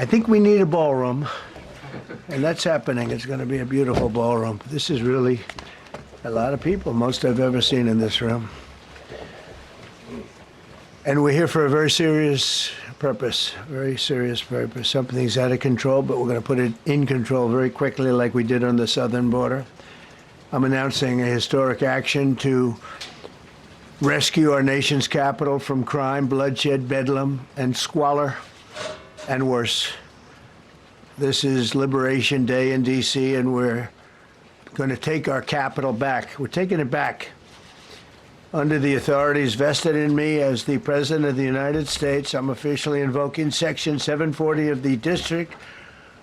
I think we need a ballroom, and that's happening. It's going to be a beautiful ballroom. This is really a lot of people, most I've ever seen in this room. And we're here for a very serious purpose, Something's out of control, but we're going to put it in control very quickly like we did on the southern border. I'm announcing a historic action to rescue our nation's capital from crime, bloodshed, bedlam, and squalor, and worse. This is Liberation Day in D.C., and we're going to take our capital back. We're taking it back. Under the authorities vested in me as the President of the United States, I'm officially invoking Section 740 of the District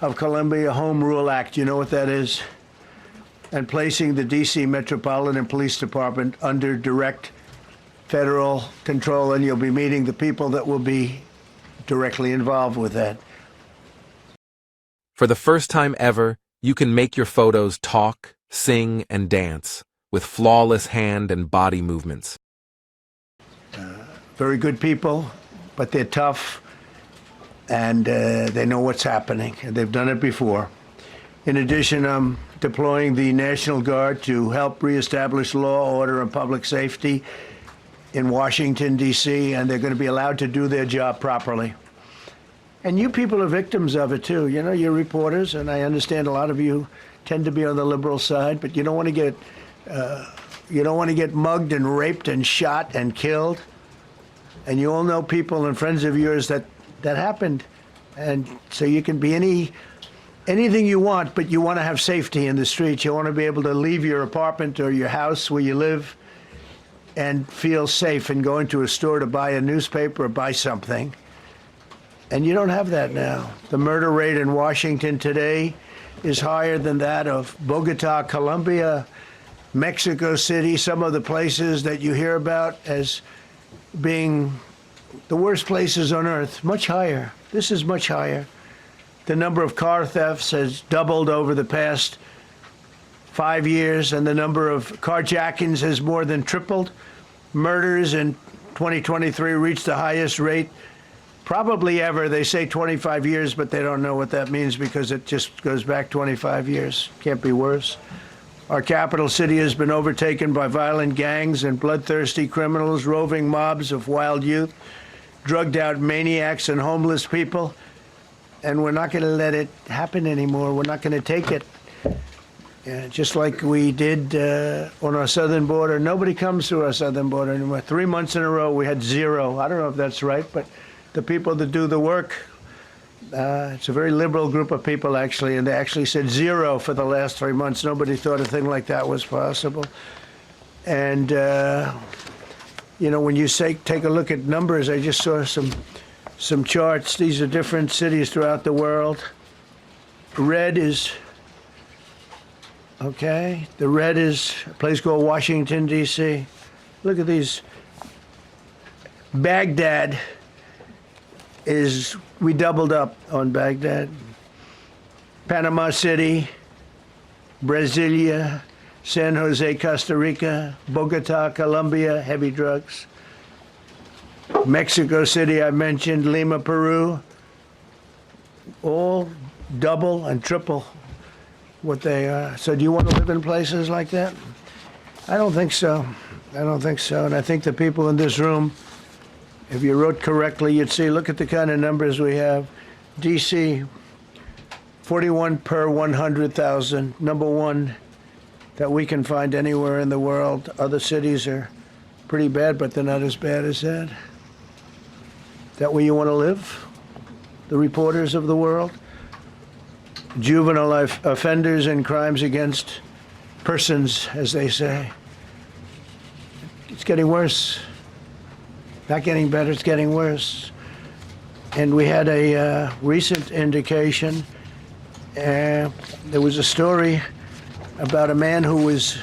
of Columbia Home Rule Act. You know what that is? And placing the D.C. Metropolitan Police Department under direct federal control, and you'll be meeting the people that will be directly involved with that. For the first time ever, you can make your photos talk, sing, and dance with flawless hand and body movements. Very good people, but they're tough, and they know what's happening, and they've done it before. In addition, I'm deploying the National Guard to help reestablish law, order, and public safety in Washington, D.C., and they're going to be allowed to do their job properly. And you people are victims of it, too. You know, you're reporters, and I understand a lot of you tend to be on the liberal side, but you don't want to get mugged and raped and shot and killed. And you all know people and friends of yours that happened. And so you can be anything you want, but you want to have safety in the streets. You want to be able to leave your apartment or your house where you live and feel safe and go into a store to buy a newspaper or buy something. And you don't have that now. The murder rate in Washington today is higher than that of Bogota, Colombia, Mexico City, some of the places that you hear about as being the worst places on earth, much higher. This is much higher. The number of car thefts has doubled over the past 5 years, and the number of carjackings has more than tripled. Murders in 2023 reached the highest rate probably ever. They say 25 years, but they don't know what that means because it just goes back 25 years. Can't be worse. Our capital city has been overtaken by violent gangs and bloodthirsty criminals, roving mobs of wild youth, drugged out maniacs and homeless people. And we're not going to let it happen anymore. We're not going to take it. Just like we did on our southern border. Nobody comes through our southern border anymore. 3 months in a row, we had zero. I don't know if that's right, but the people that do the work, it's a very liberal group of people, actually, and they actually said zero for the last 3 months. Nobody thought a thing like that was possible. And, you know, when you say take a look at numbers, I just saw some charts. These are different cities throughout the world. Red is, okay, the red is a place called Washington, D.C. Look at these. Baghdad we doubled up on Baghdad. Panama City, Brasilia, San Jose, Costa Rica, Bogota, Colombia, heavy drugs. Mexico City, I mentioned, Lima, Peru, all double and triple what they are. So do you want to live in places like that? I don't think so. I don't think so. And I think the people in this room, if you wrote correctly, you'd see, look at the kind of numbers we have. D.C., 41 per 100,000, number one that we can find anywhere in the world. Other cities are pretty bad, but they're not as bad as that. Is that where you want to live? The reporters of the world? Juvenile offenders and crimes against persons, as they say. It's getting worse. Not getting better, it's getting worse. And we had a recent indication. There was a story about a man who was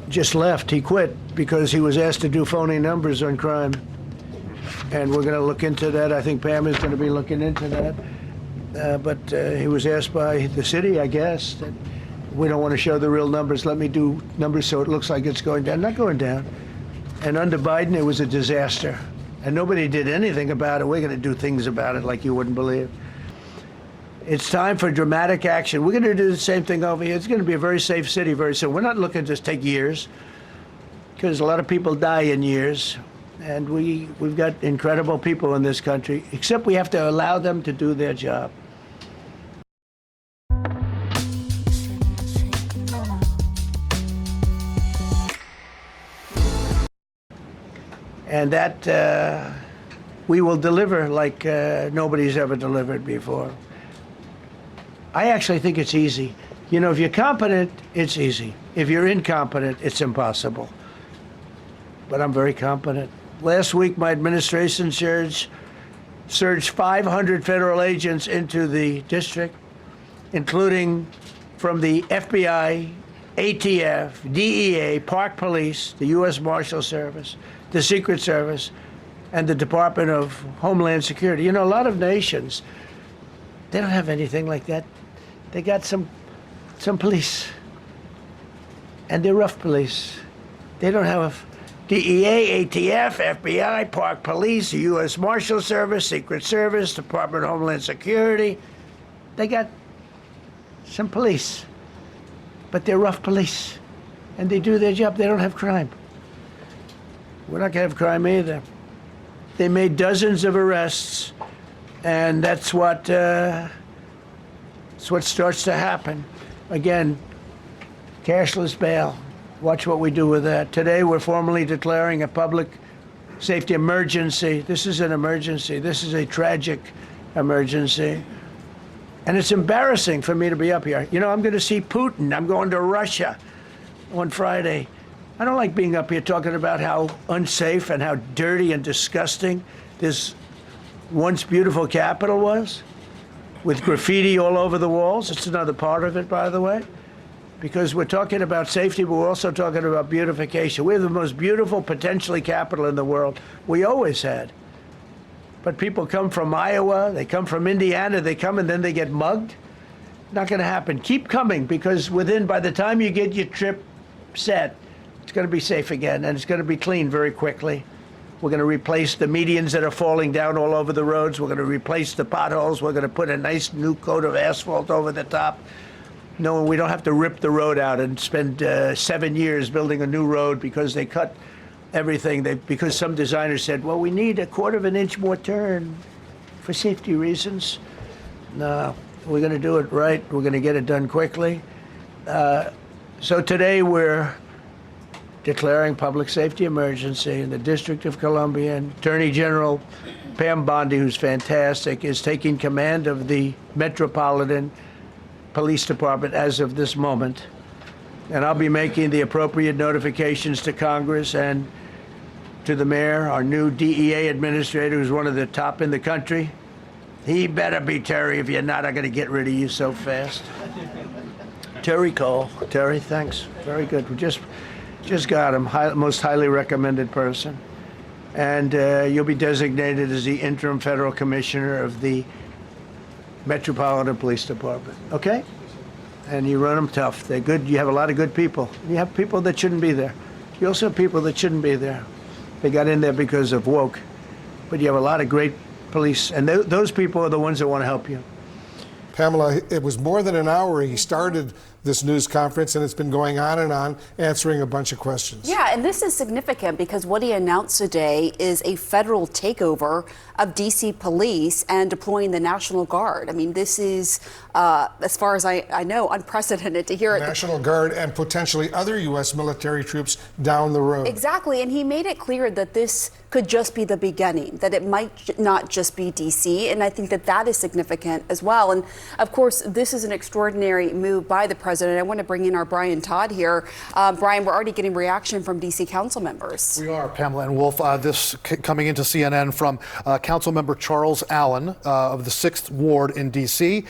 just left. He quit because he was asked to do phony numbers on crime. And we're going to look into that. I think Pam is going to be looking into that. But he was asked by the city, I guess, that we don't want to show the real numbers. Let me do numbers so it looks like it's going down. Not going down. And under Biden, it was a disaster. and nobody did anything about it. We're going to do things about it like you wouldn't believe. It's time for dramatic action. We're going to do the same thing over here. It's going to be a very safe city very soon. We're not looking to just take years, because a lot of people die in years, and we've got incredible people in this country, except we have to allow them to do their job. And that we will deliver like nobody's ever delivered before. I actually think it's easy. You know, if you're competent, it's easy. If you're incompetent, it's impossible. But I'm very competent. Last week, my administration surged 500 federal agents into the district, including from the FBI, ATF, DEA, Park Police, the U.S. Marshal Service, the Secret Service, and the Department of Homeland Security. You know, a lot of nations, they don't have anything like that. They got some police, and they're rough police. They don't have DEA, ATF, FBI, Park Police, the U.S. Marshal Service, Secret Service, Department of Homeland Security. They got some police, but they're rough police, and they do their job. They don't have crime. We're not going to have crime either. They made dozens of arrests, and that's what starts to happen. Again, cashless bail. Watch what we do with that. Today, we're formally declaring a public safety emergency. This is an emergency. This is a tragic emergency. And it's embarrassing for me to be up here. You know, I'm going to see Putin. I'm going to Russia on Friday. I don't like being up here talking about how unsafe and how dirty and disgusting this once beautiful capital was, with graffiti all over the walls. It's another part of it, by the way, because we're talking about safety, but we're also talking about beautification. We have the most beautiful, potentially, capital in the world. We always had. But people come from Iowa, they come from Indiana, they come and then they get mugged. Not going to happen. Keep coming, because by the time you get your trip set, it's going to be safe again, and it's going to be clean very quickly. We're going to replace the medians that are falling down all over the roads. We're going to replace the potholes. We're going to put a nice new coat of asphalt over the top. No, we don't have to rip the road out and spend 7 years building a new road because they cut everything. Because some designers said, well, we need a 1/4 of an inch more turn for safety reasons. No, we're going to do it right. We're going to get it done quickly. So today we're declaring public safety emergency in the District of Columbia, and Attorney General Pam Bondi, who's fantastic, is taking command of the Metropolitan Police Department as of this moment. And I'll be making the appropriate notifications to Congress and to the mayor, our new DEA administrator, who's one of the top in the country. He better be Terry. If you're not, I'm going to get rid of you so fast. Terry Cole. Terry, thanks. Very good. We just got him, most highly recommended person. And you'll be designated as the interim federal commissioner of the Metropolitan Police Department, okay? And you run them tough. They're good. You have a lot of good people. You have people that shouldn't be there. You also have people that shouldn't be there. They got in there because of woke. But you have a lot of great police, and those people are the ones that want to help you. Pamela, it was more than an hour he started this news conference, and it's been going on, answering a bunch of questions. Yeah, and this is significant because what he announced today is a federal takeover of D.C. police and deploying the National Guard. I mean, this is, as far as I know, unprecedented to hear it. National Guard and potentially other U.S. military troops down the road. Exactly, and he made it clear that this could just be the beginning, that it might not just be D.C., and I think that that is significant as well. And of course, this is an extraordinary move by the president. I want to bring in our Brian Todd here. Brian, we're already getting reaction from D.C. council members. We are, Pamela and Wolf. This coming into CNN from Council Member Charles Allen of the 6th Ward in D.C.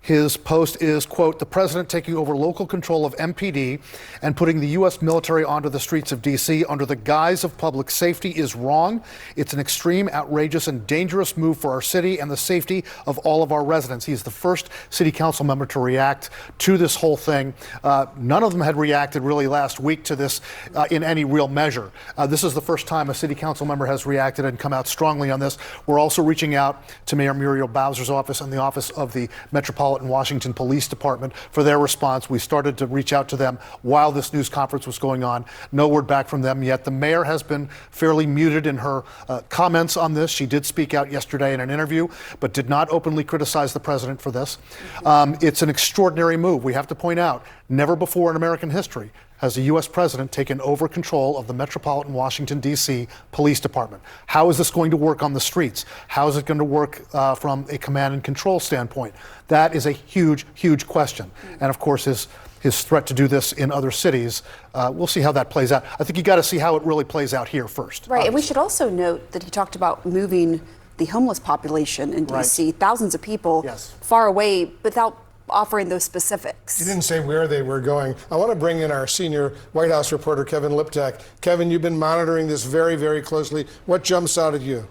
His post is, quote, "The president taking over local control of MPD and putting the U.S. military onto the streets of D.C. under the guise of public safety is wrong. It's an extreme, outrageous, and dangerous move for our city and the safety of all of our residents." He's the first city council member to react to this whole thing. None of them had reacted really last week to this in any real measure. This is the first time a city council member has reacted and come out strongly on this. We're also reaching out to Mayor Muriel Bowser's office and the office of the Metropolitan Washington Police Department for their response. We started to reach out to them while this news conference was going on. No word back from them yet. The mayor has been fairly muted in her comments on this. She did speak out yesterday in an interview, but did not openly criticize the president for this. It's an extraordinary move. We have to point out, never before in American history has the U.S. president taken over control of the Metropolitan Washington, D.C. Police Department. How is this going to work on the streets? How is it going to work from a command and control standpoint? That is a huge, huge question. And of course, his threat to do this in other cities, we'll see how that plays out. I think you got to see how it really plays out here first. Right, obviously. and we should also note that he talked about moving the homeless population in D.C., Right. thousands of people Yes. far away without offering those specifics. He didn't say where they were going. I want to bring in our senior White House reporter, Kevin Liptak. Kevin, you've been monitoring this very, very closely. What jumps out at you?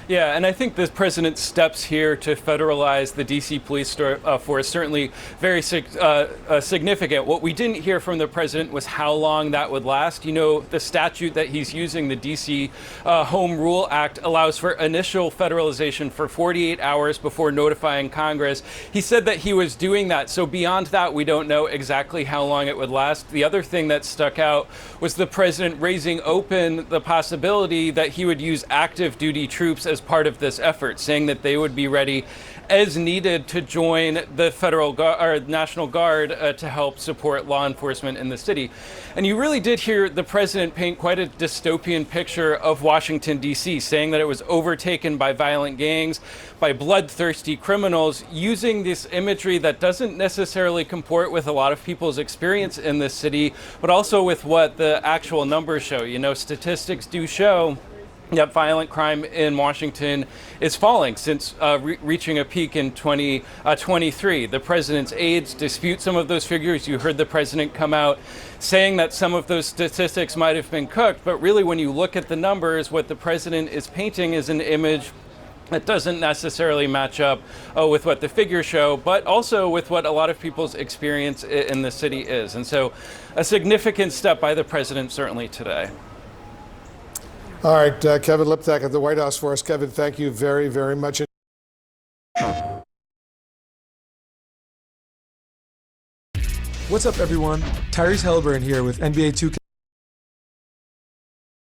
Yeah, and I think the president's steps here to federalize the D.C. police force certainly very significant. What we didn't hear from the president was how long that would last. You know, the statute that he's using, the D.C. Home Rule Act, allows for initial federalization for 48 hours before notifying Congress. He said that he was doing that. So beyond that, we don't know exactly how long it would last. The other thing that stuck out was the president raising open the possibility that he would use active duty troops as part of this effort, saying that they would be ready as needed to join the federal or National Guard to help support law enforcement in the city. And you really did hear the president paint quite a dystopian picture of Washington, D.C., saying that it was overtaken by violent gangs, by bloodthirsty criminals, using this imagery that doesn't necessarily comport with a lot of people's experience in this city, but also with what the actual numbers show. You know, statistics do show that violent crime in Washington is falling since reaching a peak in 2023. The president's aides dispute some of those figures. You heard the president come out saying that some of those statistics might have been cooked, but really when you look at the numbers, what the president is painting is an image that doesn't necessarily match up with what the figures show, but also with what a lot of people's experience in the city is. And so a significant step by the president certainly today. All right, Kevin Liptak at the White House for us. Kevin, thank you very, very much. What's up, everyone? Tyrese Halliburton here with NBA 2K.